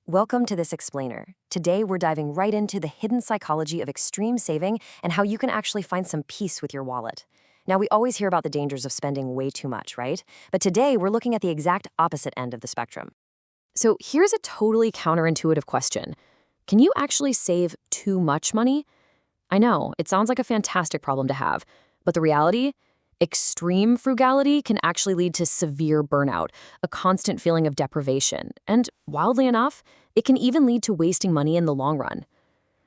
Welcome to this explainer. Today, we're diving right into the hidden psychology of extreme saving and how you can actually find some peace with your wallet. Now, we always hear about the dangers of spending way too much, right? But today, we're looking at the exact opposite end of the spectrum. So, here's a totally counterintuitive question. Can you actually save too much money? I know, it sounds like a fantastic problem to have, but the reality? Extreme frugality can actually lead to severe burnout, a constant feeling of deprivation, and wildly enough, it can even lead to wasting money in the long run.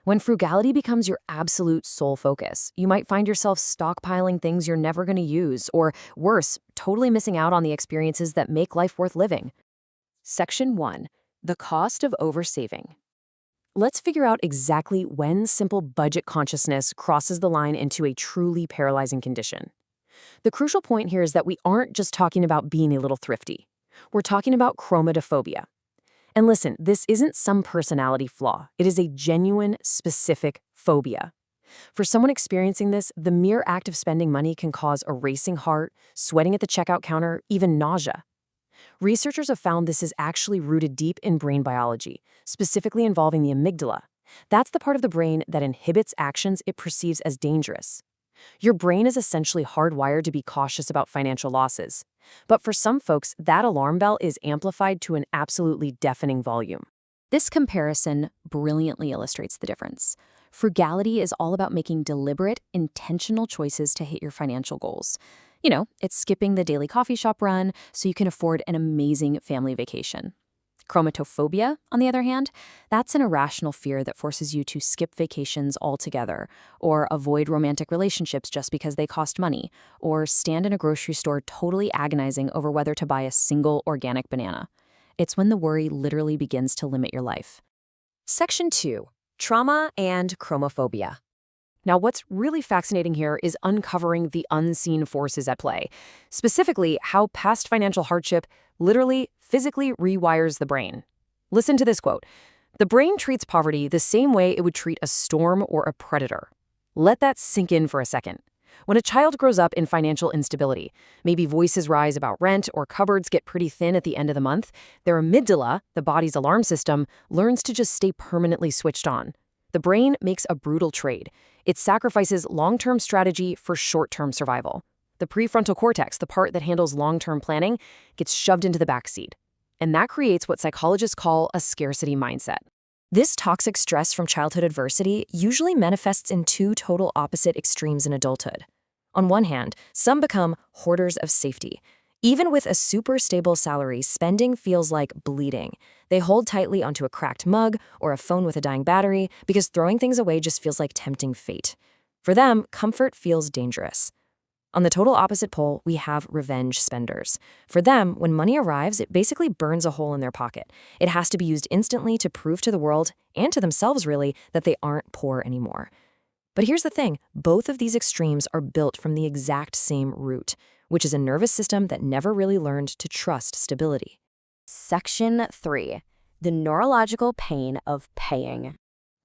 When frugality becomes your absolute sole focus, you might find yourself stockpiling things you're never going to use, or worse, totally missing out on the experiences that make life worth living. Section 1. The cost of oversaving. Let's figure out exactly when simple budget consciousness crosses the line into a truly paralyzing condition. The crucial point here is that we aren't just talking about being a little thrifty. We're talking about chromatophobia. And listen, this isn't some personality flaw. It is a genuine, specific phobia. For someone experiencing this, the mere act of spending money can cause a racing heart, sweating at the checkout counter, even nausea. Researchers have found this is actually rooted deep in brain biology, specifically involving the amygdala. That's the part of the brain that inhibits actions it perceives as dangerous. Your brain is essentially hardwired to be cautious about financial losses. But for some folks, that alarm bell is amplified to an absolutely deafening volume. This comparison brilliantly illustrates the difference. Frugality is all about making deliberate, intentional choices to hit your financial goals. It's skipping the daily coffee shop run so you can afford an amazing family vacation. Chromatophobia, on the other hand, that's an irrational fear that forces you to skip vacations altogether, or avoid romantic relationships just because they cost money, or stand in a grocery store totally agonizing over whether to buy a single organic banana. It's when the worry literally begins to limit your life. Section 2. Trauma and chromophobia. Now, what's really fascinating here is uncovering the unseen forces at play, specifically how past financial hardship literally, physically rewires the brain. Listen to this quote. "The brain treats poverty the same way it would treat a storm or a predator." Let that sink in for a second. When a child grows up in financial instability, maybe voices rise about rent or cupboards get pretty thin at the end of the month, their amygdala, the body's alarm system, learns to just stay permanently switched on. The brain makes a brutal trade. It sacrifices long-term strategy for short-term survival. The prefrontal cortex, the part that handles long-term planning, gets shoved into the backseat. And that creates what psychologists call a scarcity mindset. This toxic stress from childhood adversity usually manifests in two total opposite extremes in adulthood. On one hand, some become hoarders of safety. Even with a super stable salary, spending feels like bleeding. They hold tightly onto a cracked mug or a phone with a dying battery because throwing things away just feels like tempting fate. For them, comfort feels dangerous. On the total opposite pole, we have revenge spenders. For them, when money arrives, it basically burns a hole in their pocket. It has to be used instantly to prove to the world, and to themselves really, that they aren't poor anymore. But here's the thing, both of these extremes are built from the exact same root, which is a nervous system that never really learned to trust stability. Section 3. The neurological pain of paying.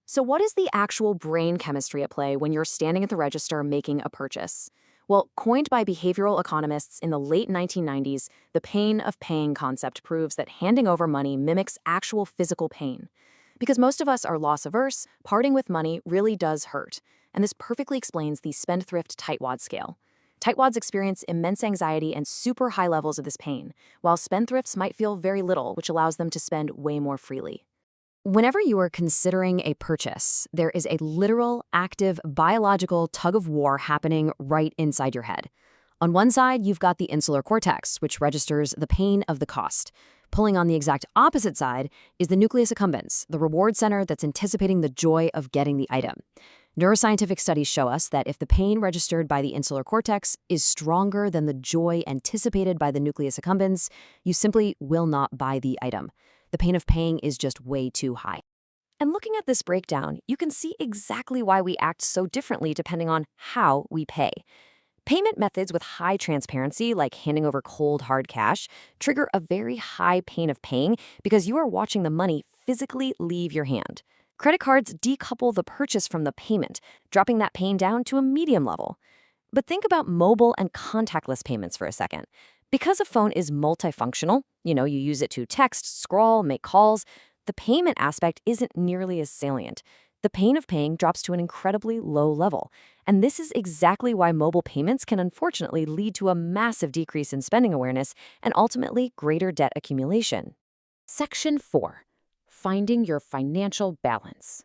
So what is the actual brain chemistry at play when you're standing at the register making a purchase? Well, coined by behavioral economists in the late 1990s, the pain of paying concept proves that handing over money mimics actual physical pain. Because most of us are loss-averse, parting with money really does hurt. And this perfectly explains the spendthrift tightwad scale. Tightwads experience immense anxiety and super high levels of this pain, while spendthrifts might feel very little, which allows them to spend way more freely. Whenever you are considering a purchase, there is a literal, active, biological tug-of-war happening right inside your head. On one side, you've got the insular cortex, which registers the pain of the cost. Pulling on the exact opposite side is the nucleus accumbens, the reward center that's anticipating the joy of getting the item. Neuroscientific studies show us that if the pain registered by the insular cortex is stronger than the joy anticipated by the nucleus accumbens, you simply will not buy the item. The pain of paying is just way too high. And looking at this breakdown, you can see exactly why we act so differently depending on how we pay. Payment methods with high transparency, like handing over cold, hard cash, trigger a very high pain of paying because you are watching the money physically leave your hand. Credit cards decouple the purchase from the payment, dropping that pain down to a medium level. But think about mobile and contactless payments for a second. Because a phone is multifunctional, you use it to text, scroll, make calls, the payment aspect isn't nearly as salient. The pain of paying drops to an incredibly low level. And this is exactly why mobile payments can unfortunately lead to a massive decrease in spending awareness and ultimately greater debt accumulation. Section 4. Finding your financial balance.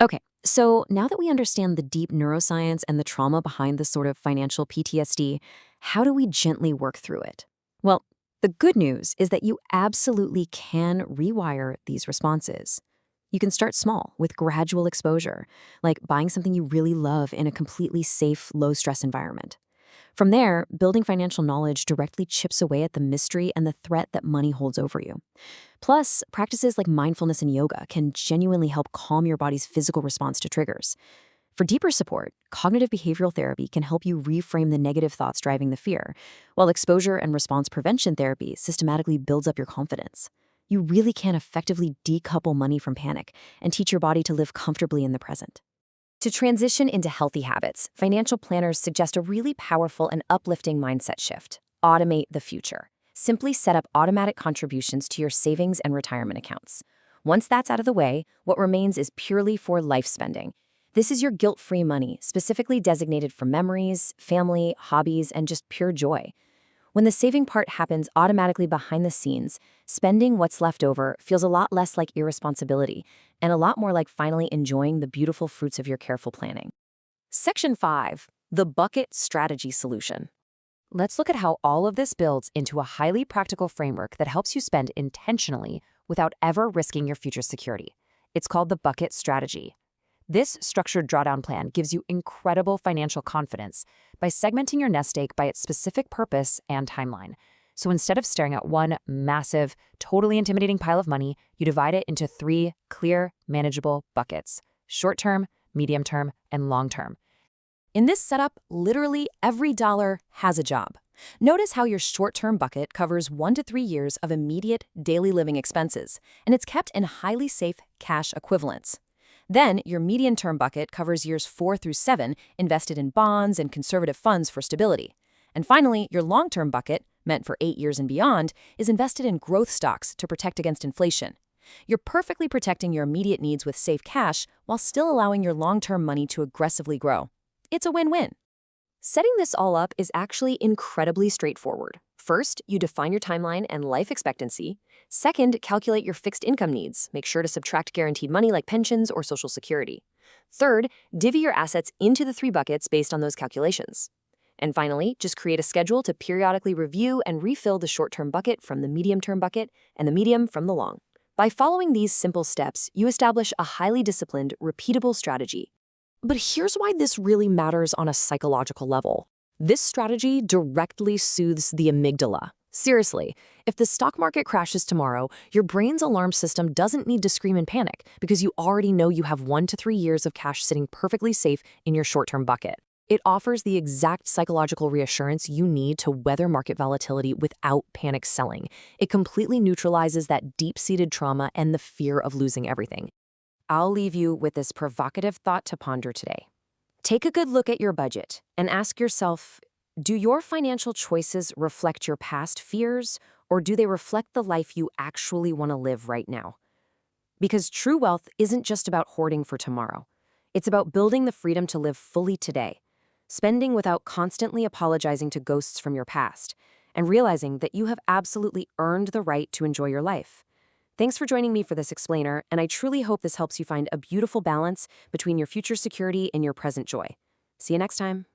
Okay, so now that we understand the deep neuroscience and the trauma behind this sort of financial PTSD, how do we gently work through it? Well, the good news is that you absolutely can rewire these responses. You can start small with gradual exposure, like buying something you really love in a completely safe, low-stress environment. From there, building financial knowledge directly chips away at the mystery and the threat that money holds over you. Plus, practices like mindfulness and yoga can genuinely help calm your body's physical response to triggers. For deeper support, cognitive behavioral therapy can help you reframe the negative thoughts driving the fear, while exposure and response prevention therapy systematically builds up your confidence. You really can effectively decouple money from panic and teach your body to live comfortably in the present. To transition into healthy habits, financial planners suggest a really powerful and uplifting mindset shift. Automate the future. Simply set up automatic contributions to your savings and retirement accounts. Once that's out of the way, what remains is purely for life spending. This is your guilt-free money, specifically designated for memories, family, hobbies, and just pure joy. When the saving part happens automatically behind the scenes, spending what's left over feels a lot less like irresponsibility and a lot more like finally enjoying the beautiful fruits of your careful planning. Section 5. The Bucket Strategy Solution. Let's look at how all of this builds into a highly practical framework that helps you spend intentionally without ever risking your future security. It's called the bucket strategy. This structured drawdown plan gives you incredible financial confidence by segmenting your nest egg by its specific purpose and timeline. So instead of staring at one massive, totally intimidating pile of money, you divide it into 3 clear, manageable buckets: short-term, medium-term, and long-term. In this setup, literally every dollar has a job. Notice how your short-term bucket covers 1 to 3 years of immediate daily living expenses, and it's kept in highly safe cash equivalents. Then, your medium-term bucket covers years 4 through 7, invested in bonds and conservative funds for stability. And finally, your long-term bucket, meant for 8 years and beyond, is invested in growth stocks to protect against inflation. You're perfectly protecting your immediate needs with safe cash while still allowing your long-term money to aggressively grow. It's a win-win. Setting this all up is actually incredibly straightforward. First, you define your timeline and life expectancy. Second, calculate your fixed income needs. Make sure to subtract guaranteed money like pensions or Social Security. Third, divvy your assets into the 3 buckets based on those calculations. And finally, just create a schedule to periodically review and refill the short-term bucket from the medium-term bucket and the medium from the long. By following these simple steps, you establish a highly disciplined, repeatable strategy. But here's why this really matters on a psychological level. This strategy directly soothes the amygdala. Seriously, if the stock market crashes tomorrow, your brain's alarm system doesn't need to scream in panic because you already know you have 1 to 3 years of cash sitting perfectly safe in your short-term bucket. It offers the exact psychological reassurance you need to weather market volatility without panic selling. It completely neutralizes that deep-seated trauma and the fear of losing everything. I'll leave you with this provocative thought to ponder today. Take a good look at your budget and ask yourself, do your financial choices reflect your past fears, or do they reflect the life you actually want to live right now? Because true wealth isn't just about hoarding for tomorrow. It's about building the freedom to live fully today, spending without constantly apologizing to ghosts from your past, and realizing that you have absolutely earned the right to enjoy your life. Thanks for joining me for this explainer, and I truly hope this helps you find a beautiful balance between your future security and your present joy. See you next time.